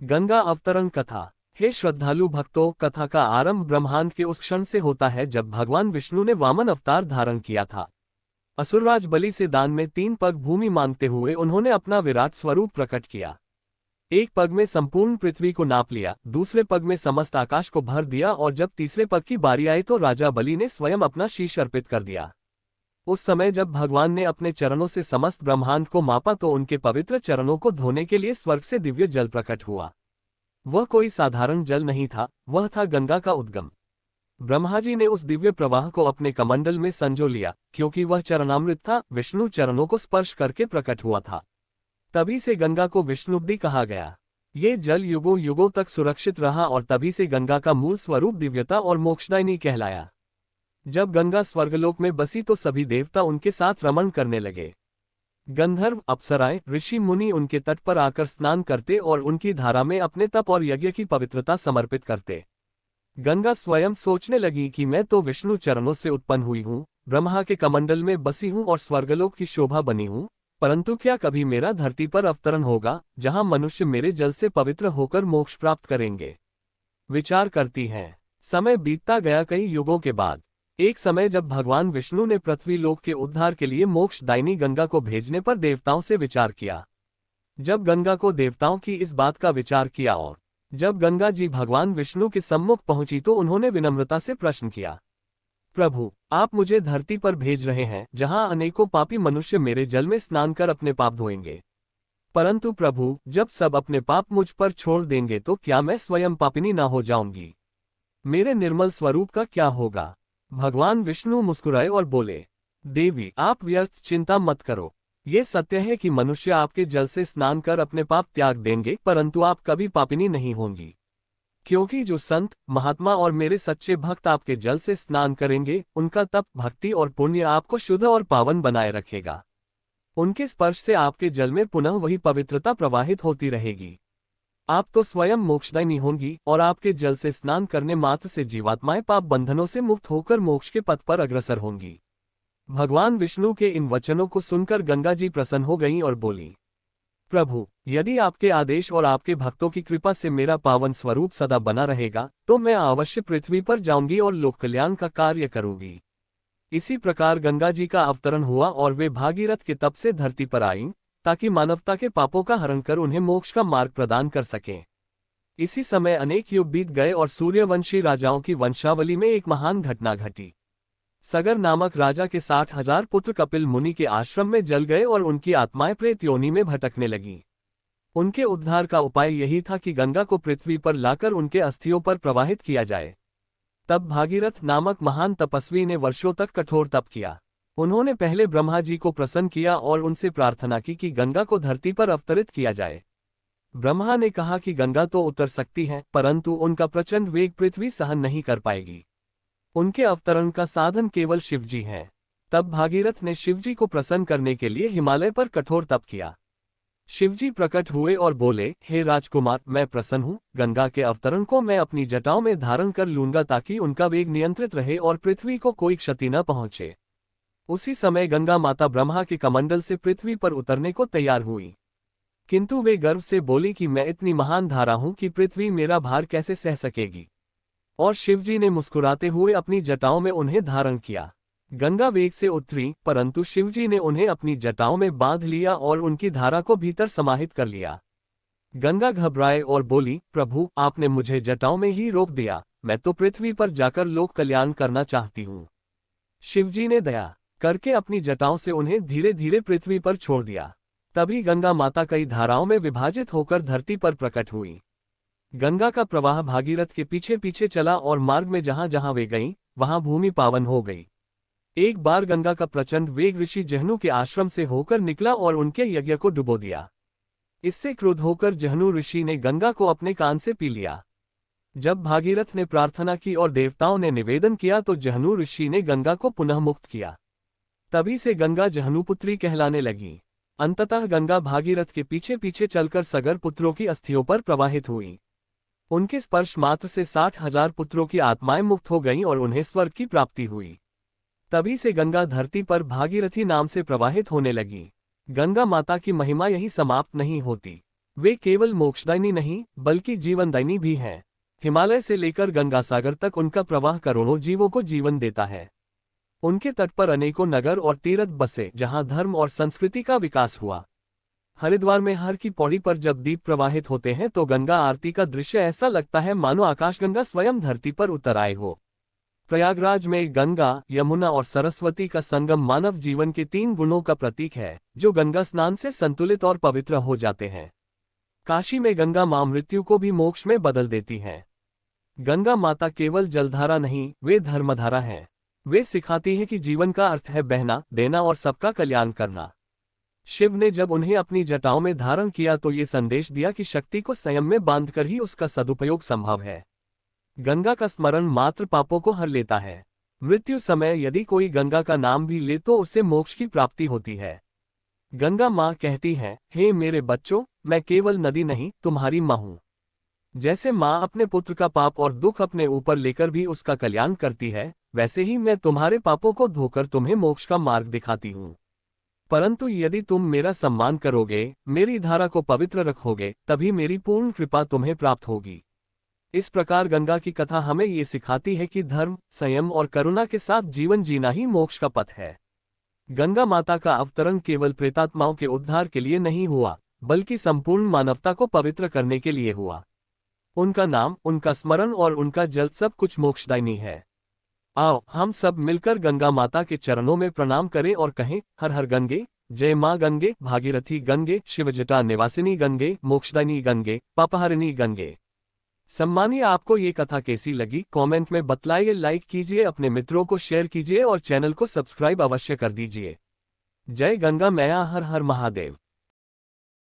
गंगा अवतरण कथा। हे श्रद्धालु भक्तों, कथा का आरंभ ब्रह्मांड के उस क्षण से होता है जब भगवान विष्णु ने वामन अवतार धारण किया था। असुरराज बलि से दान में 3 पग भूमि मांगते हुए उन्होंने अपना विराट स्वरूप प्रकट किया। एक पग में संपूर्ण पृथ्वी को नाप लिया, दूसरे पग में समस्त आकाश को भर दिया और जब तीसरे पग की बारी आई तो राजा बलि ने स्वयं अपना शीश अर्पित कर दिया। उस समय जब भगवान ने अपने चरणों से समस्त ब्रह्मांड को मापा तो उनके पवित्र चरणों को धोने के लिए स्वर्ग से दिव्य जल प्रकट हुआ। वह कोई साधारण जल नहीं था, वह था गंगा का उद्गम। ब्रह्मा जी ने उस दिव्य प्रवाह को अपने कमंडल में संजो लिया, क्योंकि वह चरणामृत था, विष्णु चरणों को स्पर्श करके प्रकट हुआ था। तभी से गंगा को विष्णुब्धि कहा गया। ये जल युगों युगों तक सुरक्षित रहा और तभी से गंगा का मूल स्वरूप दिव्यता और मोक्षदायिनी कहलाया। जब गंगा स्वर्गलोक में बसी तो सभी देवता उनके साथ रमण करने लगे। गंधर्व, अप्सराएं, ऋषि मुनि उनके तट पर आकर स्नान करते और उनकी धारा में अपने तप और यज्ञ की पवित्रता समर्पित करते। गंगा स्वयं सोचने लगी कि मैं तो विष्णु चरणों से उत्पन्न हुई हूँ, ब्रह्मा के कमंडल में बसी हूँ और स्वर्गलोक की शोभा बनी हूँ, परंतु क्या कभी मेरा धरती पर अवतरण होगा जहाँ मनुष्य मेरे जल से पवित्र होकर मोक्ष प्राप्त करेंगे। विचार करती हैं। समय बीतता गया। कई युगों के बाद एक समय जब भगवान विष्णु ने पृथ्वी लोक के उद्धार के लिए मोक्षदायिनी गंगा को भेजने पर देवताओं से विचार किया। जब गंगा को देवताओं की इस बात का विचार किया और जब गंगा जी भगवान विष्णु के सम्मुख पहुंची तो उन्होंने विनम्रता से प्रश्न किया, प्रभु, आप मुझे धरती पर भेज रहे हैं जहां अनेकों पापी मनुष्य मेरे जल में स्नान कर अपने पाप धोएंगे, परंतु प्रभु, जब सब अपने पाप मुझ पर छोड़ देंगे तो क्या मैं स्वयं पापिनी ना हो जाऊंगी? मेरे निर्मल स्वरूप का क्या होगा? भगवान विष्णु मुस्कुराए और बोले, देवी, आप व्यर्थ चिंता मत करो। ये सत्य है कि मनुष्य आपके जल से स्नान कर अपने पाप त्याग देंगे, परंतु आप कभी पापिनी नहीं होंगी, क्योंकि जो संत, महात्मा और मेरे सच्चे भक्त आपके जल से स्नान करेंगे, उनका तप, भक्ति और पुण्य आपको शुद्ध और पावन बनाए रखेगा। उनके स्पर्श से आपके जल में पुनः वही पवित्रता प्रवाहित होती रहेगी। आप तो स्वयं मोक्षदायिनी होंगी और आपके जल से स्नान करने मात्र से जीवात्माएं पाप बंधनों से मुक्त होकर मोक्ष के पथ पर अग्रसर होंगी। भगवान विष्णु के इन वचनों को सुनकर गंगा जी प्रसन्न हो गईं और बोली, प्रभु, यदि आपके आदेश और आपके भक्तों की कृपा से मेरा पावन स्वरूप सदा बना रहेगा तो मैं अवश्य पृथ्वी पर जाऊंगी और लोक कल्याण का कार्य करूंगी। इसी प्रकार गंगा जी का अवतरण हुआ और वे भागीरथ के तप से धरती पर आईं, ताकि मानवता के पापों का हरण कर उन्हें मोक्ष का मार्ग प्रदान कर सकें। इसी समय अनेक युग बीत गए और सूर्यवंशी राजाओं की वंशावली में एक महान घटना घटी। सगर नामक राजा के 60,000 पुत्र कपिल मुनि के आश्रम में जल गए और उनकी आत्माएं प्रेत योनि में भटकने लगीं। उनके उद्धार का उपाय यही था कि गंगा को पृथ्वी पर लाकर उनके अस्थियों पर प्रवाहित किया जाए। तब भागीरथ नामक महान तपस्वी ने वर्षों तक कठोर तप किया। उन्होंने पहले ब्रह्मा जी को प्रसन्न किया और उनसे प्रार्थना की कि गंगा को धरती पर अवतरित किया जाए। ब्रह्मा ने कहा कि गंगा तो उतर सकती है, परंतु उनका प्रचंड वेग पृथ्वी सहन नहीं कर पाएगी। उनके अवतरण का साधन केवल शिवजी हैं। तब भागीरथ ने शिवजी को प्रसन्न करने के लिए हिमालय पर कठोर तप किया। शिवजी प्रकट हुए और बोले, हे राजकुमार, मैं प्रसन्न हूँ। गंगा के अवतरण को मैं अपनी जटाओं में धारण कर लूंगा ताकि उनका वेग नियंत्रित रहे और पृथ्वी को कोई क्षति न पहुंचे। उसी समय गंगा माता ब्रह्मा के कमंडल से पृथ्वी पर उतरने को तैयार हुई, किंतु वे गर्व से बोली कि मैं इतनी महान धारा हूं कि पृथ्वी मेरा भार कैसे सह सकेगी। और शिवजी ने मुस्कुराते हुए अपनी जटाओं में उन्हें धारण किया। गंगा वेग से उतरी, परंतु शिवजी ने उन्हें अपनी जटाओं में बांध लिया और उनकी धारा को भीतर समाहित कर लिया। गंगा घबराए और बोली, प्रभु, आपने मुझे जटाओं में ही रोक दिया, मैं तो पृथ्वी पर जाकर लोक कल्याण करना चाहती हूँ। शिवजी ने दया करके अपनी जटाओं से उन्हें धीरे धीरे पृथ्वी पर छोड़ दिया। तभी गंगा माता कई धाराओं में विभाजित होकर धरती पर प्रकट हुई। गंगा का प्रवाह भागीरथ के पीछे पीछे चला और मार्ग में जहां जहां वे गईं, वहां भूमि पावन हो गई। एक बार गंगा का प्रचंड वेग ऋषि जहनु के आश्रम से होकर निकला और उनके यज्ञ को डुबो दिया। इससे क्रुद्ध होकर जहनु ऋषि ने गंगा को अपने कान से पी लिया। जब भागीरथ ने प्रार्थना की और देवताओं ने निवेदन किया तो जहनु ऋषि ने गंगा को पुनः मुक्त किया। तभी से गंगा जहनुपुत्री कहलाने लगी। अंततः गंगा भागीरथ के पीछे पीछे चलकर सगर पुत्रों की अस्थियों पर प्रवाहित हुई। उनके स्पर्श मात्र से 60,000 पुत्रों की आत्माएं मुक्त हो गईं और उन्हें स्वर्ग की प्राप्ति हुई। तभी से गंगा धरती पर भागीरथी नाम से प्रवाहित होने लगी। गंगा माता की महिमा यही समाप्त नहीं होती। वे केवल मोक्षदायिनी नहीं बल्कि जीवनदायिनी भी हैं। हिमालय से लेकर गंगासागर तक उनका प्रवाह करोड़ों जीवों को जीवन देता है। उनके तट पर अनेकों नगर और तीर्थ बसे जहां धर्म और संस्कृति का विकास हुआ। हरिद्वार में हर की पौड़ी पर जब दीप प्रवाहित होते हैं तो गंगा आरती का दृश्य ऐसा लगता है मानो आकाशगंगा स्वयं धरती पर उतर आए हो। प्रयागराज में गंगा, यमुना और सरस्वती का संगम मानव जीवन के 3 गुणों का प्रतीक है जो गंगा स्नान से संतुलित और पवित्र हो जाते हैं। काशी में गंगा मां मृत्यु को भी मोक्ष में बदल देती हैं। गंगा माता केवल जलधारा नहीं, वे धर्मधारा हैं। वे सिखाती है कि जीवन का अर्थ है बहना, देना और सबका कल्याण करना। शिव ने जब उन्हें अपनी जटाओं में धारण किया तो ये संदेश दिया कि शक्ति को संयम में बांधकर ही उसका सदुपयोग संभव है। गंगा का स्मरण मात्र पापों को हर लेता है। मृत्यु समय यदि कोई गंगा का नाम भी ले तो उसे मोक्ष की प्राप्ति होती है। गंगा माँ कहती है, हे मेरे बच्चों, मैं केवल नदी नहीं, तुम्हारी माँ हूँ। जैसे माँ अपने पुत्र का पाप और दुख अपने ऊपर लेकर भी उसका कल्याण करती है, वैसे ही मैं तुम्हारे पापों को धोकर तुम्हें मोक्ष का मार्ग दिखाती हूँ। परंतु यदि तुम मेरा सम्मान करोगे, मेरी धारा को पवित्र रखोगे, तभी मेरी पूर्ण कृपा तुम्हें प्राप्त होगी। इस प्रकार गंगा की कथा हमें ये सिखाती है कि धर्म, संयम और करुणा के साथ जीवन जीना ही मोक्ष का पथ है। गंगा माता का अवतरण केवल प्रेतात्माओं के उद्धार के लिए नहीं हुआ, बल्कि संपूर्ण मानवता को पवित्र करने के लिए हुआ। उनका नाम, उनका स्मरण और उनका जल सब कुछ मोक्षदायिनी है। आओ हम सब मिलकर गंगा माता के चरणों में प्रणाम करें और कहें, हर हर गंगे, जय माँ गंगे, भागीरथी गंगे, शिवजटा निवासिनी गंगे, मोक्षदायिनी गंगे, पापहारिणी गंगे। सम्मानीय, आपको ये कथा कैसी लगी कमेंट में बतलाइए, लाइक कीजिए, अपने मित्रों को शेयर कीजिए और चैनल को सब्सक्राइब अवश्य कर दीजिए। जय गंगा मैया, हर हर महादेव।